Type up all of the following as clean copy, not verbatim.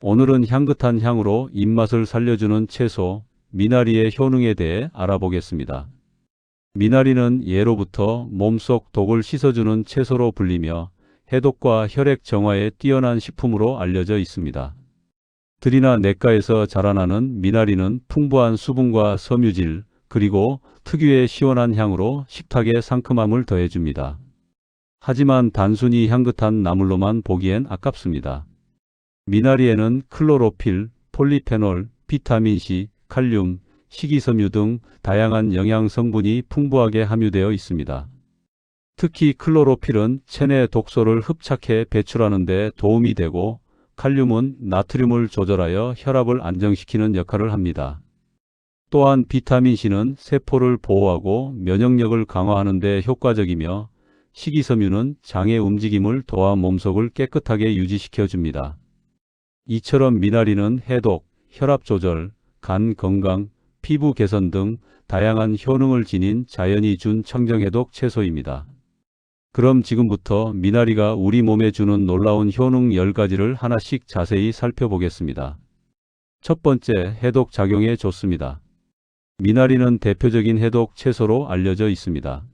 오늘은 향긋한 향으로 입맛을 살려주는 채소 미나리의 효능에 대해 알아보겠습니다. 미나리는 예로부터 몸속 독을 씻어주는 채소로 불리며 해독과 혈액 정화에 뛰어난 식품으로 알려져 있습니다. 들이나 냇가에서 자라나는 미나리는 풍부한 수분과 섬유질, 그리고 특유의 시원한 향으로 식탁의 상큼함을 더해줍니다. 하지만 단순히 향긋한 나물로만 보기엔 아깝습니다. 미나리에는 클로로필, 폴리페놀, 비타민C, 칼륨, 식이섬유 등 다양한 영양 성분이 풍부하게 함유되어 있습니다. 특히 클로로필은 체내 독소를 흡착해 배출하는 데 도움이 되고, 칼륨은 나트륨을 조절하여 혈압을 안정시키는 역할을 합니다. 또한 비타민C는 세포를 보호하고 면역력을 강화하는 데 효과적이며, 식이섬유는 장의 움직임을 도와 몸속을 깨끗하게 유지시켜 줍니다. 이처럼 미나리는 해독, 혈압 조절, 간 건강, 피부 개선 등 다양한 효능을 지닌 자연이 준 청정해독 채소입니다. 그럼 지금부터 미나리가 우리 몸에 주는 놀라운 효능 10가지를 하나씩 자세히 살펴보겠습니다. 첫 번째, 해독 작용에 좋습니다. 미나리는 대표적인 해독 채소로 알려져 있습니다.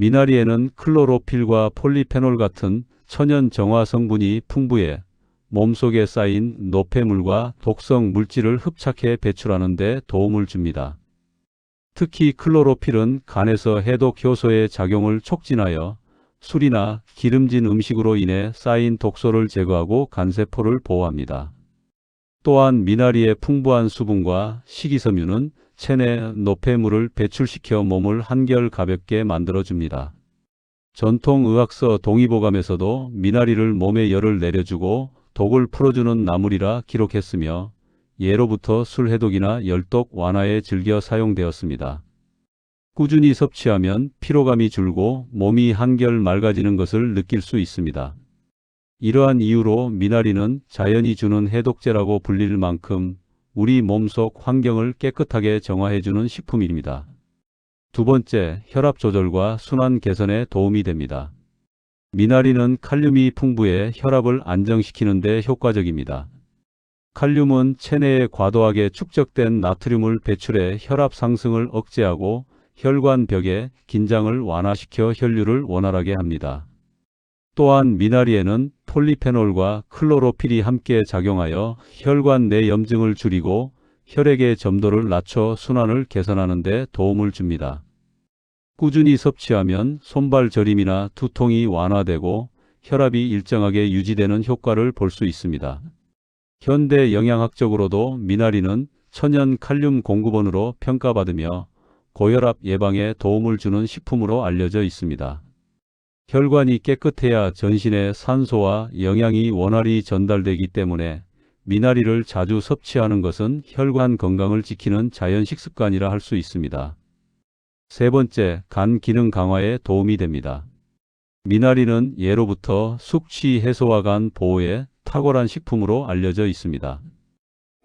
미나리에는 클로로필과 폴리페놀 같은 천연 정화 성분이 풍부해 몸속에 쌓인 노폐물과 독성 물질을 흡착해 배출하는 데 도움을 줍니다. 특히 클로로필은 간에서 해독 효소의 작용을 촉진하여 술이나 기름진 음식으로 인해 쌓인 독소를 제거하고 간세포를 보호합니다. 또한 미나리의 풍부한 수분과 식이섬유는 체내 노폐물을 배출시켜 몸을 한결 가볍게 만들어줍니다. 전통의학서 동의보감에서도 미나리를 몸에 열을 내려주고 독을 풀어주는 나물이라 기록했으며, 예로부터 술 해독이나 열독 완화에 즐겨 사용되었습니다. 꾸준히 섭취하면 피로감이 줄고 몸이 한결 맑아지는 것을 느낄 수 있습니다. 이러한 이유로 미나리는 자연이 주는 해독제라고 불릴 만큼 우리 몸속 환경을 깨끗하게 정화해주는 식품입니다. 두 번째, 혈압 조절과 순환 개선에 도움이 됩니다. 미나리는 칼륨이 풍부해 혈압을 안정시키는 데 효과적입니다. 칼륨은 체내에 과도하게 축적된 나트륨을 배출해 혈압 상승을 억제하고 혈관벽의 긴장을 완화시켜 혈류를 원활하게 합니다. 또한 미나리에는 폴리페놀과 클로로필이 함께 작용하여 혈관 내 염증을 줄이고 혈액의 점도를 낮춰 순환을 개선하는 데 도움을 줍니다. 꾸준히 섭취하면 손발 저림이나 두통이 완화되고 혈압이 일정하게 유지되는 효과를 볼 수 있습니다. 현대 영양학적으로도 미나리는 천연 칼륨 공급원으로 평가받으며 고혈압 예방에 도움을 주는 식품으로 알려져 있습니다. 혈관이 깨끗해야 전신에 산소와 영양이 원활히 전달되기 때문에 미나리를 자주 섭취하는 것은 혈관 건강을 지키는 자연 식습관이라 할 수 있습니다. 세 번째, 간 기능 강화에 도움이 됩니다. 미나리는 예로부터 숙취 해소와 간 보호에 탁월한 식품으로 알려져 있습니다.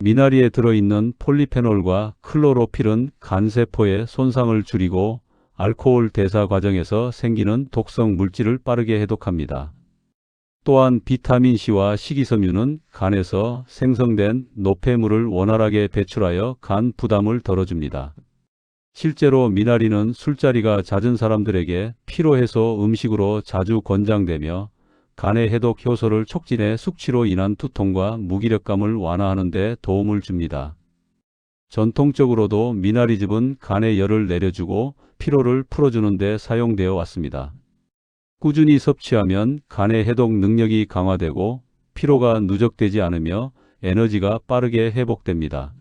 미나리에 들어있는 폴리페놀과 클로로필은 간세포의 손상을 줄이고 알코올 대사 과정에서 생기는 독성 물질을 빠르게 해독합니다. 또한 비타민C와 식이섬유는 간에서 생성된 노폐물을 원활하게 배출하여 간 부담을 덜어줍니다. 실제로 미나리는 술자리가 잦은 사람들에게 피로해소 음식으로 자주 권장되며 간의 해독 효소를 촉진해 숙취로 인한 두통과 무기력감을 완화하는 데 도움을 줍니다. 전통적으로도 미나리즙은 간의 열을 내려주고 피로를 풀어주는 데 사용되어 왔습니다. 꾸준히 섭취하면 간의 해독 능력이 강화되고 피로가 누적되지 않으며 에너지가 빠르게 회복됩니다.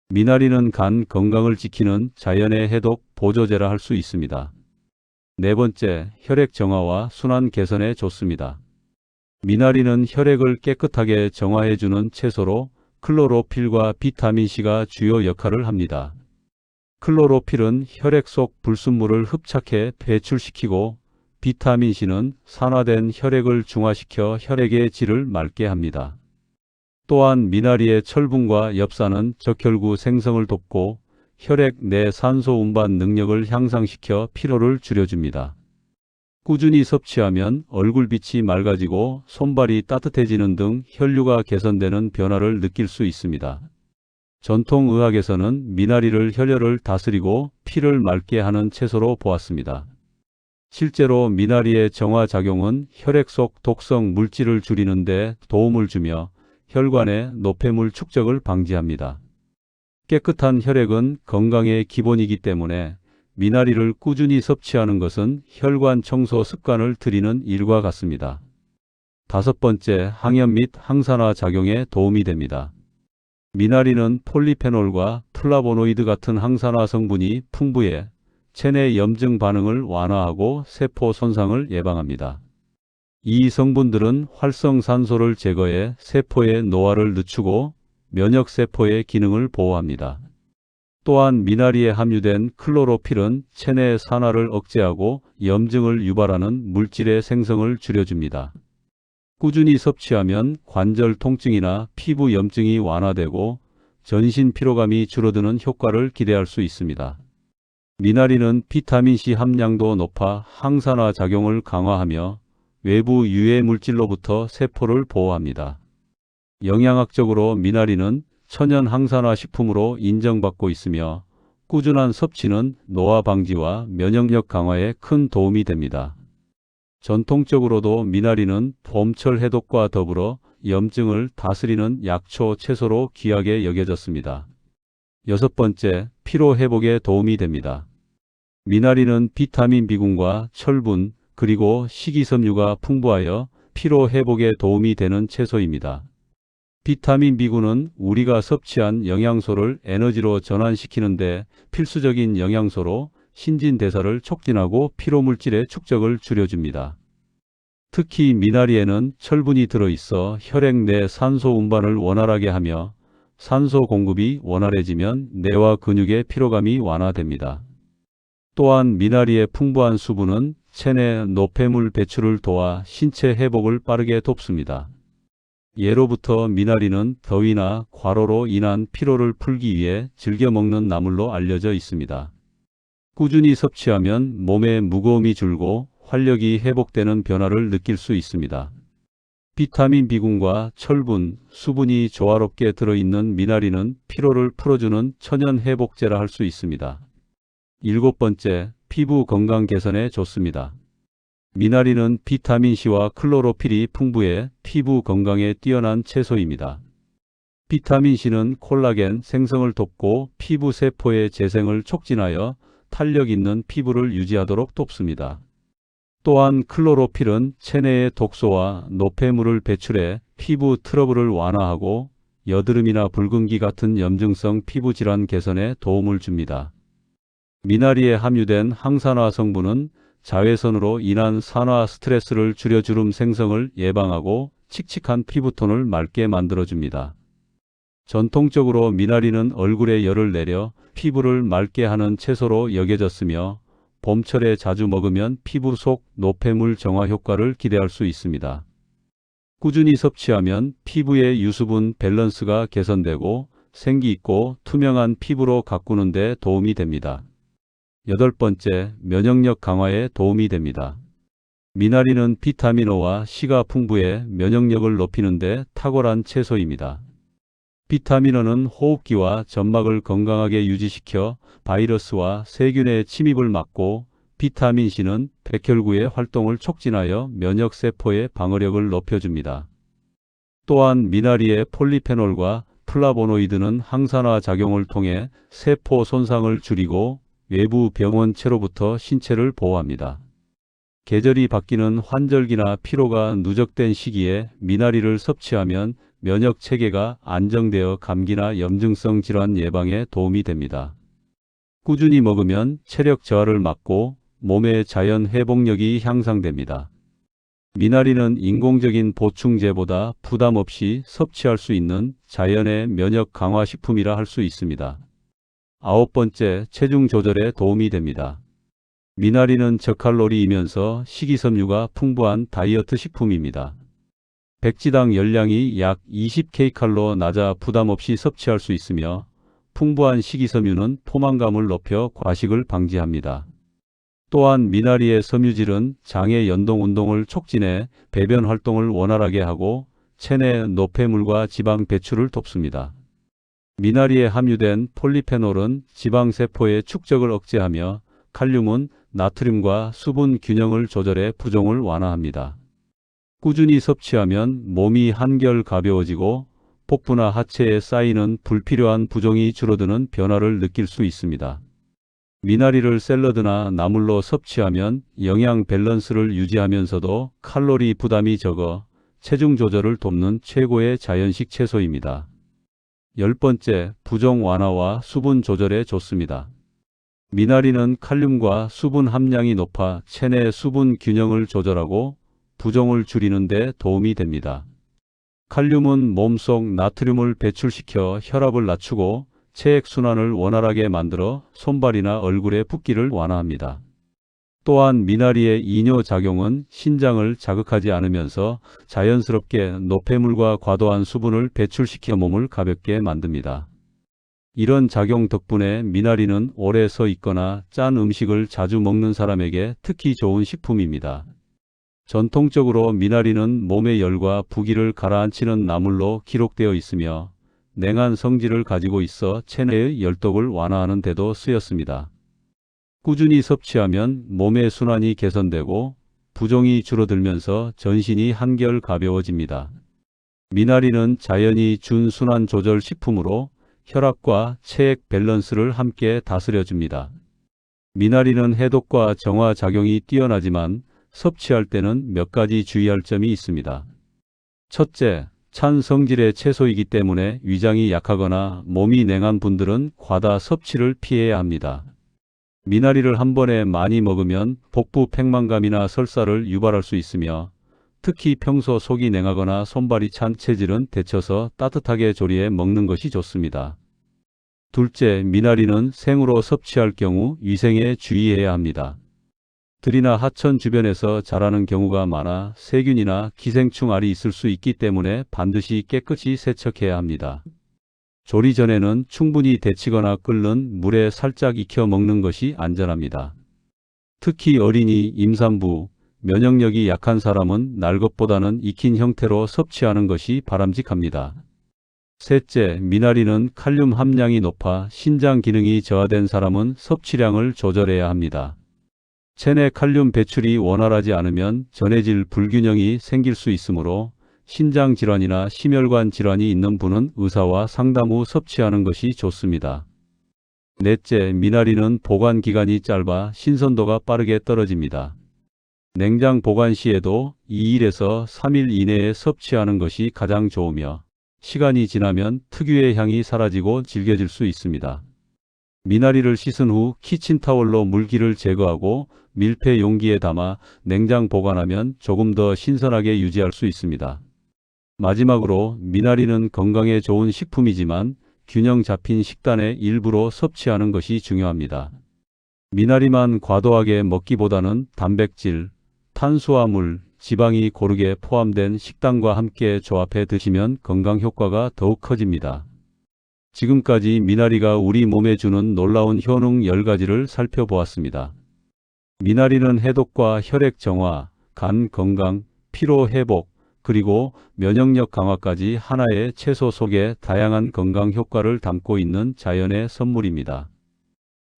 미나리는 간 건강을 지키는 자연의 해독 보조제라 할 수 있습니다. 네 번째, 혈액 정화와 순환 개선에 좋습니다. 미나리는 혈액을 깨끗하게 정화해주는 채소로 클로로필과 비타민C가 주요 역할을 합니다. 클로로필은 혈액 속 불순물을 흡착해 배출시키고 비타민C는 산화된 혈액을 중화시켜 혈액의 질을 맑게 합니다. 또한 미나리의 철분과 엽산은 적혈구 생성을 돕고 혈액 내 산소 운반 능력을 향상시켜 피로를 줄여줍니다. 꾸준히 섭취하면 얼굴빛이 맑아지고 손발이 따뜻해지는 등 혈류가 개선되는 변화를 느낄 수 있습니다. 전통의학에서는 미나리를 혈혈을 다스리고 피를 맑게 하는 채소로 보았습니다. 실제로 미나리의 정화작용은 혈액 속 독성 물질을 줄이는 데 도움을 주며 혈관의 노폐물 축적을 방지합니다. 깨끗한 혈액은 건강의 기본이기 때문에 미나리를 꾸준히 섭취하는 것은 혈관 청소 습관을 들이는 일과 같습니다. 다섯 번째, 항염 및 항산화 작용에 도움이 됩니다. 미나리는 폴리페놀과 플라보노이드 같은 항산화 성분이 풍부해 체내 염증 반응을 완화하고 세포 손상을 예방합니다. 이 성분들은 활성산소를 제거해 세포의 노화를 늦추고 면역세포의 기능을 보호합니다. 또한 미나리에 함유된 클로로필은 체내 산화를 억제하고 염증을 유발하는 물질의 생성을 줄여줍니다. 꾸준히 섭취하면 관절 통증이나 피부 염증이 완화되고 전신 피로감이 줄어드는 효과를 기대할 수 있습니다. 미나리는 비타민C 함량도 높아 항산화 작용을 강화하며 외부 유해 물질로부터 세포를 보호합니다. 영양학적으로 미나리는 천연 항산화 식품으로 인정받고 있으며 꾸준한 섭취는 노화 방지와 면역력 강화에 큰 도움이 됩니다. 전통적으로도 미나리는 봄철 해독과 더불어 염증을 다스리는 약초 채소로 귀하게 여겨졌습니다. 여섯 번째, 피로 회복에 도움이 됩니다. 미나리는 비타민 B군과 철분, 그리고 식이섬유가 풍부하여 피로 회복에 도움이 되는 채소입니다. 비타민 B군은 우리가 섭취한 영양소를 에너지로 전환시키는 데 필수적인 영양소로 신진대사를 촉진하고 피로물질의 축적을 줄여줍니다. 특히 미나리에는 철분이 들어있어 혈액 내 산소 운반을 원활하게 하며 산소 공급이 원활해지면 뇌와 근육의 피로감이 완화됩니다. 또한 미나리의 풍부한 수분은 체내 노폐물 배출을 도와 신체 회복을 빠르게 돕습니다. 예로부터 미나리는 더위나 과로로 인한 피로를 풀기 위해 즐겨 먹는 나물로 알려져 있습니다. 꾸준히 섭취하면 몸의 무거움이 줄고 활력이 회복되는 변화를 느낄 수 있습니다. 비타민 B군과 철분, 수분이 조화롭게 들어있는 미나리는 피로를 풀어주는 천연 회복제라 할 수 있습니다. 일곱 번째, 피부 건강 개선에 좋습니다. 미나리는 비타민C와 클로로필이 풍부해 피부 건강에 뛰어난 채소입니다. 비타민C는 콜라겐 생성을 돕고 피부 세포의 재생을 촉진하여 탄력 있는 피부를 유지하도록 돕습니다. 또한 클로로필은 체내의 독소와 노폐물을 배출해 피부 트러블을 완화하고 여드름이나 붉은기 같은 염증성 피부 질환 개선에 도움을 줍니다. 미나리에 함유된 항산화 성분은 자외선으로 인한 산화 스트레스를 줄여 주름 생성을 예방하고 칙칙한 피부톤을 맑게 만들어줍니다. 전통적으로 미나리는 얼굴에 열을 내려 피부를 맑게 하는 채소로 여겨졌으며 봄철에 자주 먹으면 피부 속 노폐물 정화 효과를 기대할 수 있습니다. 꾸준히 섭취하면 피부의 유수분 밸런스가 개선되고 생기 있고 투명한 피부로 가꾸는 데 도움이 됩니다. 여덟 번째, 면역력 강화에 도움이 됩니다. 미나리는 비타민 O와 C가 풍부해 면역력을 높이는 데 탁월한 채소입니다. 비타민 O는 호흡기와 점막을 건강하게 유지시켜 바이러스와 세균의 침입을 막고 비타민 C는 백혈구의 활동을 촉진하여 면역세포의 방어력을 높여줍니다. 또한 미나리의 폴리페놀과 플라보노이드는 항산화 작용을 통해 세포 손상을 줄이고 외부 병원체로부터 신체를 보호합니다. 계절이 바뀌는 환절기나 피로가 누적된 시기에 미나리를 섭취하면 면역 체계가 안정되어 감기나 염증성 질환 예방에 도움이 됩니다. 꾸준히 먹으면 체력 저하를 막고 몸의 자연 회복력이 향상됩니다. 미나리는 인공적인 보충제보다 부담 없이 섭취할 수 있는 자연의 면역 강화 식품이라 할 수 있습니다. 아홉 번째, 체중 조절에 도움이 됩니다. 미나리는 저칼로리이면서 식이섬유가 풍부한 다이어트 식품입니다. 백지당 열량이 약 20kcal로 낮아 부담 없이 섭취할 수 있으며 풍부한 식이섬유는 포만감을 높여 과식을 방지합니다. 또한 미나리의 섬유질은 장의 연동 운동을 촉진해 배변 활동을 원활하게 하고 체내 노폐물과 지방 배출을 돕습니다. 미나리에 함유된 폴리페놀은 지방세포의 축적을 억제하며 칼륨은 나트륨과 수분 균형을 조절해 부종을 완화합니다. 꾸준히 섭취하면 몸이 한결 가벼워지고 복부나 하체에 쌓이는 불필요한 부종이 줄어드는 변화를 느낄 수 있습니다. 미나리를 샐러드나 나물로 섭취하면 영양 밸런스를 유지하면서도 칼로리 부담이 적어 체중 조절을 돕는 최고의 자연식 채소입니다. 10번째, 부종 완화와 수분 조절에 좋습니다. 미나리는 칼륨과 수분 함량이 높아 체내 수분 균형을 조절하고 부종을 줄이는 데 도움이 됩니다. 칼륨은 몸속 나트륨을 배출시켜 혈압을 낮추고 체액순환을 원활하게 만들어 손발이나 얼굴의 붓기를 완화합니다. 또한 미나리의 이뇨작용은 신장을 자극하지 않으면서 자연스럽게 노폐물과 과도한 수분을 배출시켜 몸을 가볍게 만듭니다. 이런 작용 덕분에 미나리는 오래 서 있거나 짠 음식을 자주 먹는 사람에게 특히 좋은 식품입니다. 전통적으로 미나리는 몸의 열과 부기를 가라앉히는 나물로 기록되어 있으며 냉한 성질을 가지고 있어 체내의 열독을 완화하는 데도 쓰였습니다. 꾸준히 섭취하면 몸의 순환이 개선되고 부종이 줄어들면서 전신이 한결 가벼워집니다. 미나리는 자연이 준 순환 조절 식품으로 혈압과 체액 밸런스를 함께 다스려줍니다. 미나리는 해독과 정화 작용이 뛰어나지만 섭취할 때는 몇 가지 주의할 점이 있습니다. 첫째, 찬 성질의 채소이기 때문에 위장이 약하거나 몸이 냉한 분들은 과다 섭취를 피해야 합니다. 미나리를 한 번에 많이 먹으면 복부 팽만감이나 설사를 유발할 수 있으며 특히 평소 속이 냉하거나 손발이 찬 체질은 데쳐서 따뜻하게 조리해 먹는 것이 좋습니다. 둘째, 미나리는 생으로 섭취할 경우 위생에 주의해야 합니다. 들이나 하천 주변에서 자라는 경우가 많아 세균이나 기생충 알이 있을 수 있기 때문에 반드시 깨끗이 세척해야 합니다. 조리 전에는 충분히 데치거나 끓는 물에 살짝 익혀 먹는 것이 안전합니다. 특히 어린이, 임산부, 면역력이 약한 사람은 날 것보다는 익힌 형태로 섭취하는 것이 바람직합니다. 셋째, 미나리는 칼륨 함량이 높아 신장 기능이 저하된 사람은 섭취량을 조절해야 합니다. 체내 칼륨 배출이 원활하지 않으면 전해질 불균형이 생길 수 있으므로 신장 질환이나 심혈관 질환이 있는 분은 의사와 상담 후 섭취하는 것이 좋습니다. 넷째, 미나리는 보관 기간이 짧아 신선도가 빠르게 떨어집니다. 냉장 보관 시에도 2일에서 3일 이내에 섭취하는 것이 가장 좋으며 시간이 지나면 특유의 향이 사라지고 질겨질 수 있습니다. 미나리를 씻은 후 키친타월로 물기를 제거하고 밀폐 용기에 담아 냉장 보관하면 조금 더 신선하게 유지할 수 있습니다. 마지막으로 미나리는 건강에 좋은 식품이지만 균형 잡힌 식단의 일부로 섭취하는 것이 중요합니다. 미나리만 과도하게 먹기보다는 단백질, 탄수화물, 지방이 고르게 포함된 식단과 함께 조합해 드시면 건강 효과가 더욱 커집니다. 지금까지 미나리가 우리 몸에 주는 놀라운 효능 10가지를 살펴보았습니다. 미나리는 해독과 혈액 정화, 간 건강, 피로 회복, 그리고 면역력 강화까지 하나의 채소 속에 다양한 건강 효과를 담고 있는 자연의 선물입니다.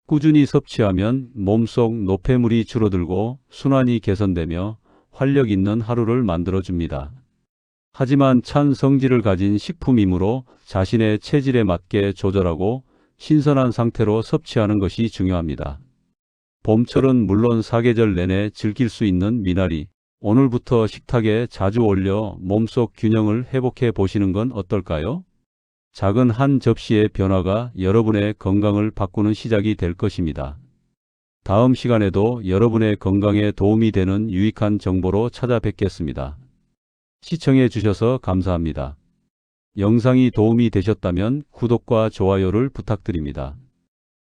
꾸준히 섭취하면 몸속 노폐물이 줄어들고 순환이 개선되며 활력 있는 하루를 만들어줍니다. 하지만 찬 성질을 가진 식품이므로 자신의 체질에 맞게 조절하고 신선한 상태로 섭취하는 것이 중요합니다. 봄철은 물론 사계절 내내 즐길 수 있는 미나리, 오늘부터 식탁에 자주 올려 몸속 균형을 회복해 보시는 건 어떨까요? 작은 한 접시의 변화가 여러분의 건강을 바꾸는 시작이 될 것입니다. 다음 시간에도 여러분의 건강에 도움이 되는 유익한 정보로 찾아뵙겠습니다. 시청해 주셔서 감사합니다. 영상이 도움이 되셨다면 구독과 좋아요를 부탁드립니다.